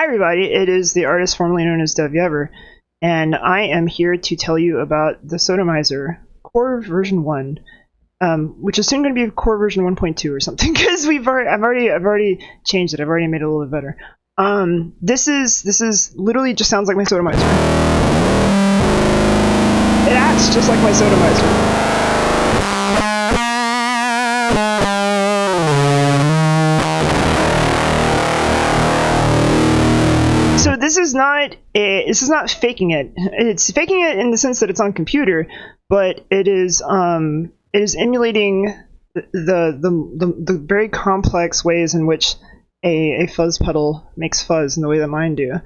Hi everybody, it is the artist formerly known as Devi, and I am here to tell you about the Sodomizer Core version 1, which is soon going to be Core version 1.2 or something, because I've already changed it. I've already made it a little bit better. This is literally just sounds like my Sodomizer. It acts just like my Sodomizer. So this is not faking it. It's faking it in the sense that it's on computer, but it is emulating the very complex ways in which a fuzz pedal makes fuzz in the way that mine do.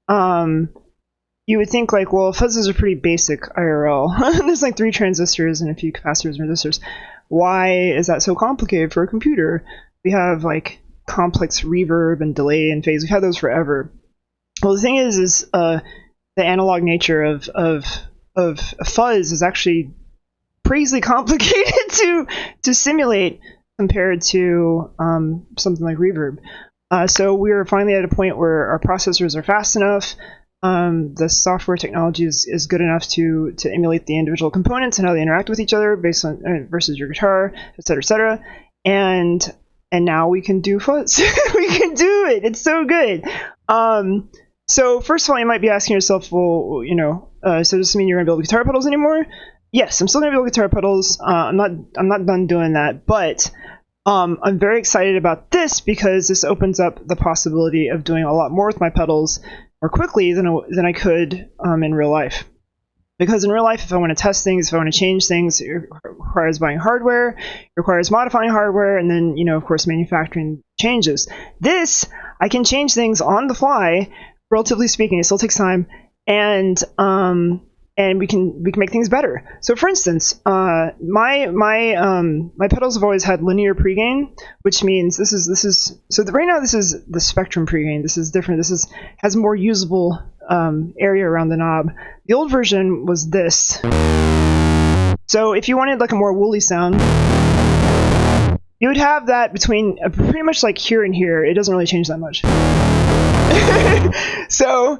You would think like, well, fuzzes are pretty basic IRL. There's like 3 transistors and a few capacitors and resistors. Why is that so complicated for a computer? We have like complex reverb and delay and phase. We've had those forever. Well, the thing is the analog nature of fuzz is actually crazily complicated to simulate compared to something like reverb. So we're finally at a point where our processors are fast enough. The software technology is good enough to emulate the individual components and how they interact with each other based on versus your guitar, etc., etc. And now we can do fuzz. We can do it. It's so good. So first of all, you might be asking yourself, well, so does this mean you're going to build guitar pedals anymore? Yes, I'm still going to build guitar pedals. I'm not done doing that, but I'm very excited about this because this opens up the possibility of doing a lot more with my pedals more quickly than I could in real life. Because in real life, if I want to test things, if I want to change things, it requires buying hardware, it requires modifying hardware, and then, of course, manufacturing changes. This, I can change things on the fly. Relatively speaking, it still takes time, and we can make things better. So, for instance, my pedals have always had linear pregain, which means right now this is the spectrum pregain. This is different. This has more usable area around the knob. The old version was this. So, if you wanted like a more woolly sound, you would have that between pretty much like here and here. It doesn't really change that much. So,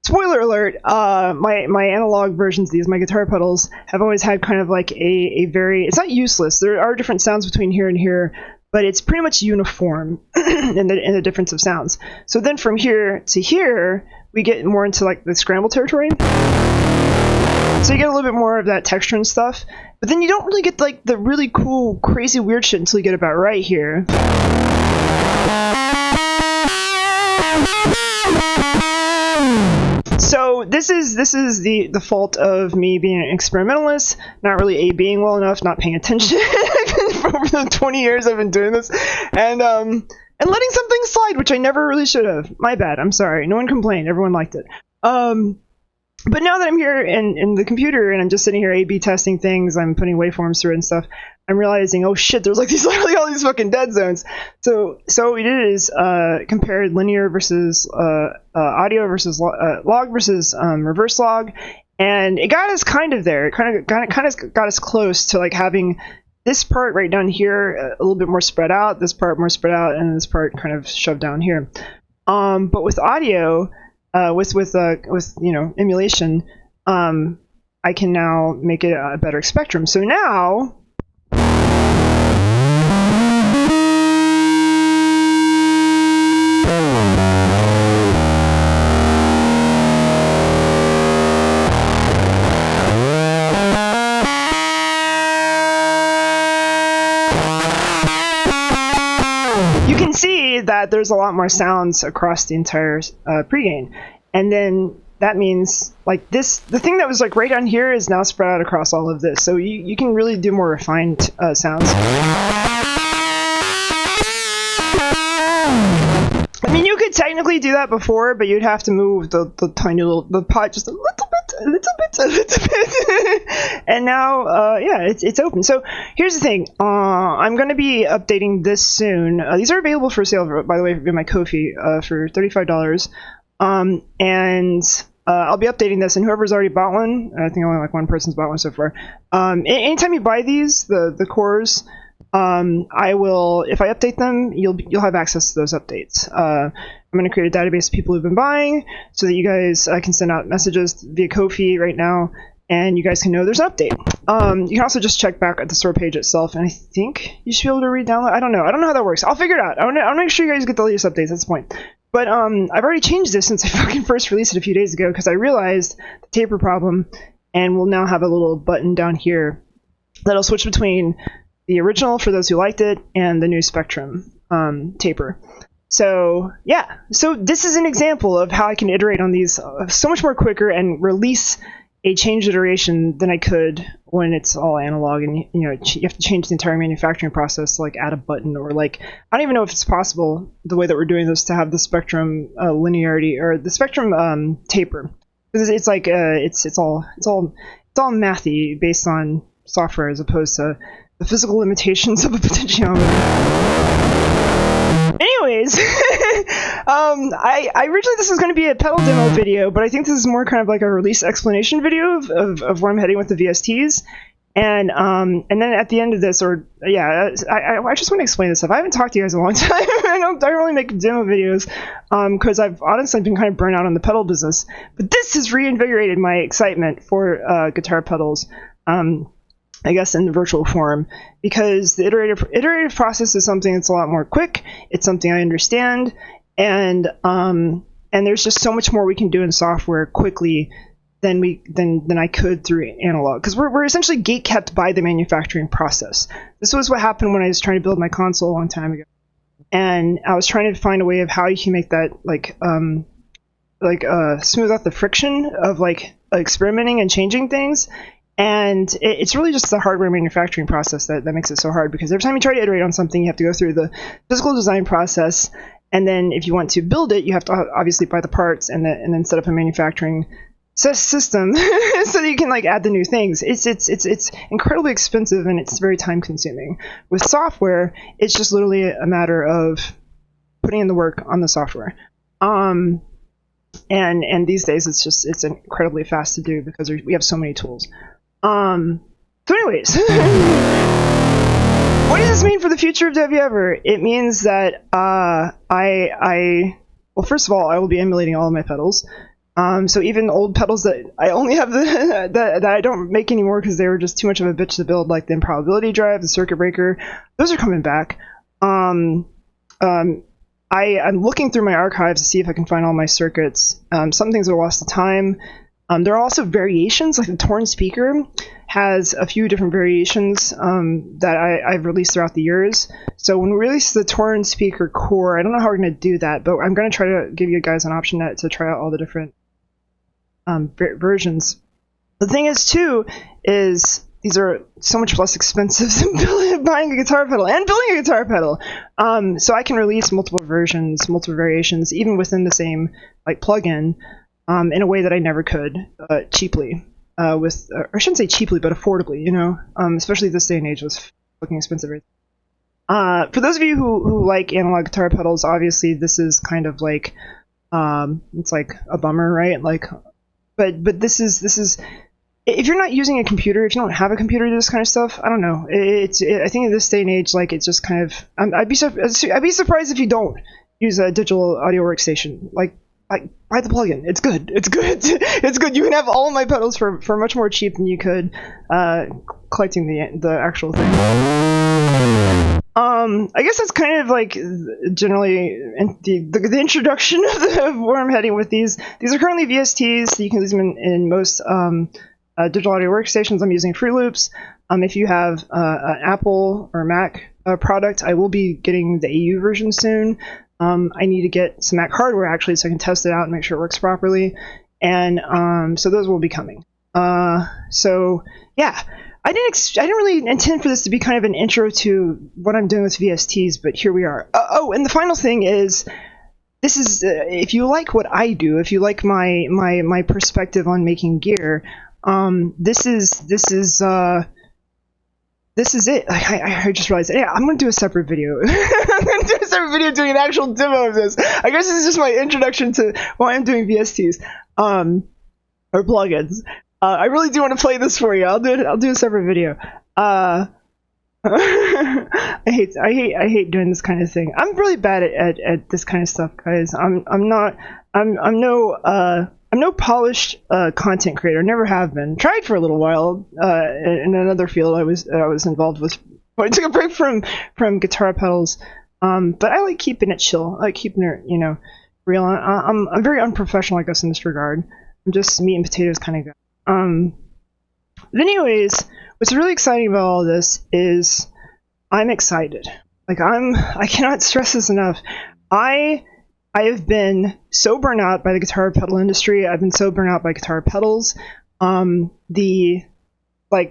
spoiler alert, my analog versions of these, my guitar pedals, have always had kind of like a very, it's not useless, there are different sounds between here and here, but it's pretty much uniform in the difference of sounds. So then from here to here, we get more into like the scramble territory. So you get a little bit more of that texture and stuff, but then you don't really get like the really cool, crazy, weird shit until you get about right here. So this is the fault of me being an experimentalist, not really being well enough, not paying attention for over the 20 years I've been doing this, and letting something slide, which I never really should have. My bad. I'm sorry. No one complained. Everyone liked it. But now that I'm here in the computer and I'm just sitting here A/B testing things, I'm putting waveforms through it and stuff, I'm realizing, oh shit, there's like literally all these fucking dead zones. So what we did is compared linear versus audio versus log versus reverse log, and it got us kind of there. It kind of got us close to like having this part right down here a little bit more spread out, this part more spread out, and this part kind of shoved down here. But with audio, with emulation, I can now make it a better spectrum. So now. You can see that there's a lot more sounds across the entire pregain, and then that means like the thing that was like right down here is now spread out across all of this, so you can really do more refined sounds. I mean, you could technically do that before, but you'd have to move the tiny the pot just a little bit. And now, yeah, it's open. So here's the thing. I'm going to be updating this soon. These are available for sale, by the way, in my Ko-fi for $35. And I'll be updating this, and whoever's already bought one, I think only like one person's bought one so far. Anytime you buy these, the cores, I will, if I update them, you'll have access to those updates. I'm going to create a database of people who've been buying so that you guys can send out messages via Ko-fi right now, and you guys can know there's an update. You can also just check back at the store page itself, and I think you should be able to re-download. I don't know how that works. I'll figure it out. I'll make sure you guys get the latest updates. That's the point. But I've already changed this since I fucking first released it a few days ago, because I realized the taper problem, and we'll now have a little button down here that'll switch between the original, for those who liked it, and the new Spectrum taper. So yeah, so this is an example of how I can iterate on these so much more quicker and release a changed iteration than I could when it's all analog, and you know, you have to change the entire manufacturing process to like add a button, or like, I don't even know if it's possible the way that we're doing this to have the Spectrum linearity or the Spectrum taper, because it's like it's all mathy based on software as opposed to the physical limitations of a potentiometer. Anyways, I originally this was going to be a pedal demo video, but I think this is more kind of like a release explanation video of where I'm heading with the VSTs. And then at the end of this, or yeah, I just want to explain this stuff. I haven't talked to you guys in a long time. I don't really make demo videos because I've honestly been kind of burnt out on the pedal business. But this has reinvigorated my excitement for guitar pedals. I guess in the virtual form, because the iterative process is something that's a lot more quick. It's something I understand, and there's just so much more we can do in software quickly than I could through analog, because we're essentially gate kept by the manufacturing process. This was what happened when I was trying to build my console a long time ago, and I was trying to find a way of how you can make that smooth out the friction of like experimenting and changing things. And it's really just the hardware manufacturing process that makes it so hard, because every time you try to iterate on something, you have to go through the physical design process, and then if you want to build it, you have to obviously buy the parts and then set up a manufacturing system so that you can like add the new things. It's incredibly expensive, and it's very time consuming. With software, it's just literally a matter of putting in the work on the software. And these days it's incredibly fast to do because we have so many tools. So anyways, what does this mean for the future of Devi Ever? It means that well, first of all, I will be emulating all of my pedals. So even old pedals that I only have that I don't make anymore because they were just too much of a bitch to build, like the improbability drive, the circuit breaker, those are coming back. I'm looking through my archives to see if I can find all my circuits. Some things are lost to time. There are also variations, like the Torn speaker has a few different variations that I've released throughout the years. So when we release the Torn speaker core, I don't know how we're going to do that, but I'm going to try to give you guys an option to try out all the different versions. The thing is, too, is these are so much less expensive than buying a guitar pedal and building a guitar pedal. So I can release multiple versions, multiple variations, even within the same like plugin. In a way that I never could cheaply, or I shouldn't say cheaply, but affordably, you know, especially this day and age with fucking expensive. For those of you who like analog guitar pedals, obviously this is kind of like, it's like a bummer, right? Like, but this is, if you're not using a computer, if you don't have a computer to do this kind of stuff, I don't know. I think in this day and age, like, it's just kind of, I'd be surprised if you don't use a digital audio workstation. Like buy the plugin. It's good. It's good. It's good. You can have all of my pedals for much more cheap than you could collecting the actual thing. I guess that's kind of like generally the introduction of where I'm heading with these. These are currently VSTs. So you can use them in most digital audio workstations. I'm using Fruit Loops. If you have an Apple or Mac product, I will be getting the AU version soon. I need to get some Mac hardware actually so I can test it out and make sure it works properly. And so those will be coming. So yeah, I didn't really intend for this to be kind of an intro to what I'm doing with VSTs, but here we are. Oh, and the final thing is, this is if you like what I do, if you like my perspective on making gear, this is it. I just realized, yeah, I'm going to do a separate video. I'm going to do a separate video doing an actual demo of this. I guess this is just my introduction to why I'm doing VSTs, or plugins. I really do want to play this for you. I'll do a separate video. I hate doing this kind of thing. I'm really bad at this kind of stuff, guys. I'm no polished content creator. Never have been. Tried for a little while in another field I was involved with. I took a break from guitar pedals, but I like keeping it chill. I like keeping it, real. I'm very unprofessional, I guess, in this regard. I'm just meat and potatoes kind of guy. But anyways, what's really exciting about all this is I'm excited. Like I cannot stress this enough. I have been so burnt out by the guitar pedal industry. I've been so burnt out by guitar pedals.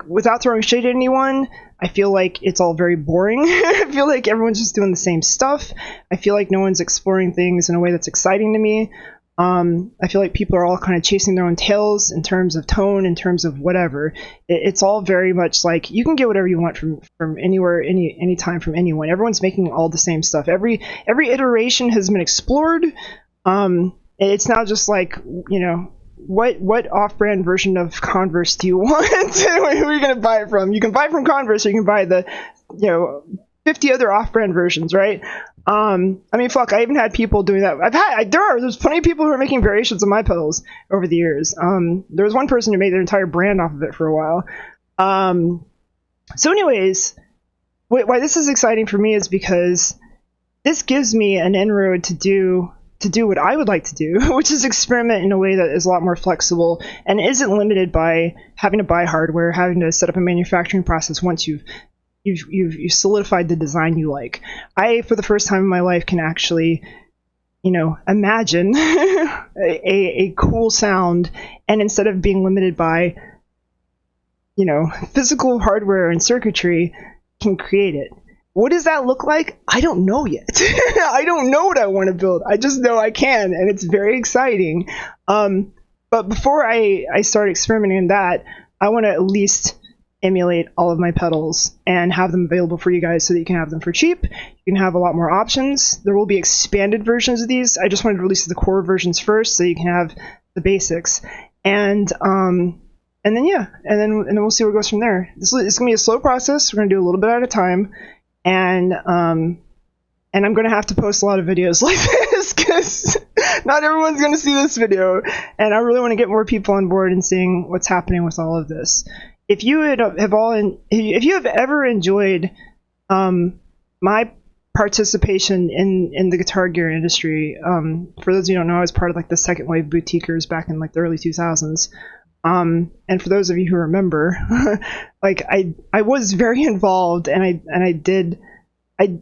Without throwing shade at anyone, I feel like it's all very boring. I feel like everyone's just doing the same stuff. I feel like no one's exploring things in a way that's exciting to me. I feel like people are all kind of chasing their own tails in terms of tone, in terms of whatever. It's all very much like you can get whatever you want from anywhere, anytime, from anyone. Everyone's making all the same stuff. Every iteration has been explored. It's now just like, what off-brand version of Converse do you want? Who are you going to buy it from? You can buy from Converse, or you can buy the 50 other off-brand versions, right? Fuck, I even had people doing that. There's plenty of people who are making variations of my pedals over the years. There was one person who made their entire brand off of it for a while. So anyways, why this is exciting for me is because this gives me an inroad to do what I would like to do, which is experiment in a way that is a lot more flexible and isn't limited by having to buy hardware, having to set up a manufacturing process once you've solidified the design you like. I, for the first time in my life, can actually, imagine a cool sound, and instead of being limited by, physical hardware and circuitry, can create it. What does that look like? I don't know yet. I don't know what I want to build. I just know I can, and it's very exciting. But before I start experimenting in that, I want to at least emulate all of my pedals and have them available for you guys so that you can have them for cheap. You can have a lot more options. There will be expanded versions of these. I just wanted to release the core versions first so you can have the basics. And then we'll see where it goes from there. It's going to be a slow process. We're going to do a little bit at a time. And I'm going to have to post a lot of videos like this because not everyone's going to see this video. And I really want to get more people on board and seeing what's happening with all of this. If you have ever enjoyed my participation in the guitar gear industry, for those of you who don't know, I was part of like the second wave boutiquers back in like the early 2000s. And for those of you who remember, like I was very involved, and I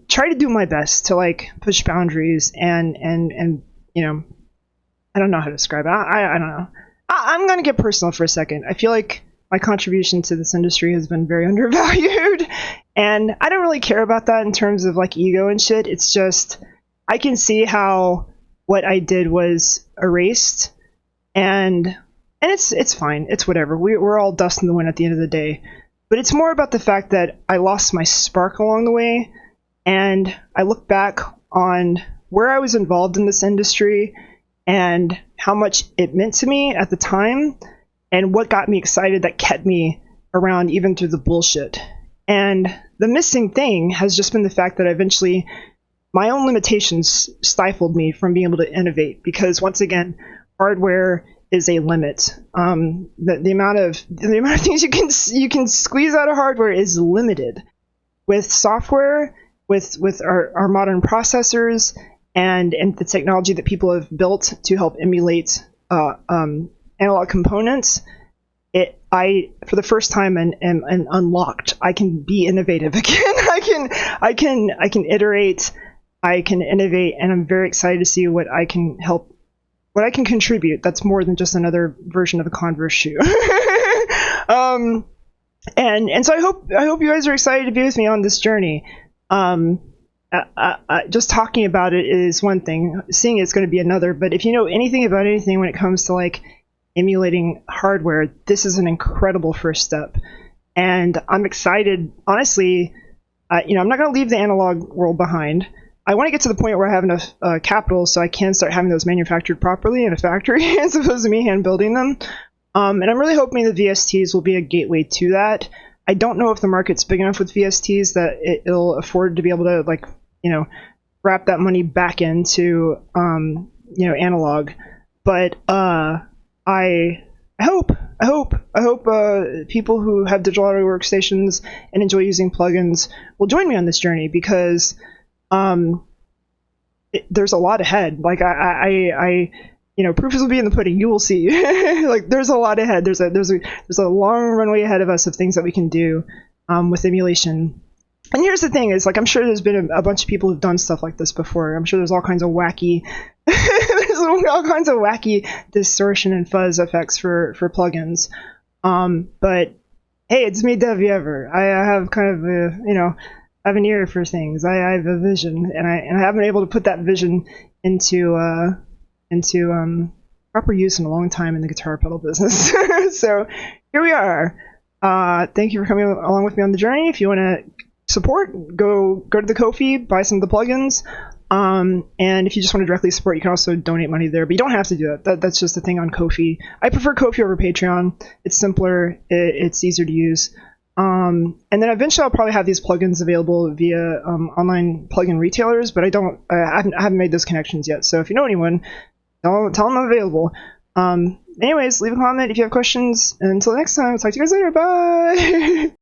tried to do my best to like push boundaries and I don't know how to describe it. I don't know. I'm gonna get personal for a second. I feel like my contribution to this industry has been very undervalued, and I don't really care about that in terms of like ego and shit. It's just I can see how what I did was erased, and it's fine. It's whatever. We're all dust in the wind at the end of the day. But it's more about the fact that I lost my spark along the way, and I look back on where I was involved in this industry and how much it meant to me at the time, and what got me excited that kept me around even through the bullshit. And the missing thing has just been the fact that eventually my own limitations stifled me from being able to innovate, because once again, hardware is a limit. The amount of things you can squeeze out of hardware is limited. With software, with our modern processors and the technology that people have built to help emulate analog components, for the first time and unlocked, I can be innovative again. I can iterate, I can innovate, and I'm very excited to see what I can contribute. That's more than just another version of a Converse shoe. And so I hope you guys are excited to be with me on this journey. Just talking about it is one thing, seeing it's going to be another. But if you know anything about anything when it comes to like emulating hardware, this is an incredible first step, and I'm excited. Honestly, I'm not going to leave the analog world behind. I want to get to the point where I have enough capital so I can start having those manufactured properly in a factory as opposed to me hand building them. And I'm really hoping the VSTs will be a gateway to that. I don't know if the market's big enough with VSTs that it'll afford to be able to, like, wrap that money back into analog. But I hope people who have digital audio workstations and enjoy using plugins will join me on this journey, because there's a lot ahead. Like proof will be in the pudding. You will see. Like, there's a lot ahead. There's a long runway ahead of us of things that we can do with emulation. And here's the thing: is, like, I'm sure there's been a bunch of people who've done stuff like this before. I'm sure there's all kinds of wacky, distortion and fuzz effects for plugins. But hey, it's me, Devi Ever. I have kind of I have an ear for things. I have a vision, and I haven't been able to put that vision into proper use in a long time in the guitar pedal business. So here we are. Thank you for coming along with me on the journey. If you want to support, go to the Ko-fi, buy some of the plugins. And if you just want to directly support, you can also donate money there, but you don't have to do that. That's just the thing on Ko-fi. I prefer Ko-fi over Patreon. It's simpler. It's easier to use. And then eventually I'll probably have these plugins available via online plugin retailers, but I haven't made those connections yet. So if you know anyone, tell them I'm available. Anyways, leave a comment if you have questions. And until next time, I'll talk to you guys later. Bye!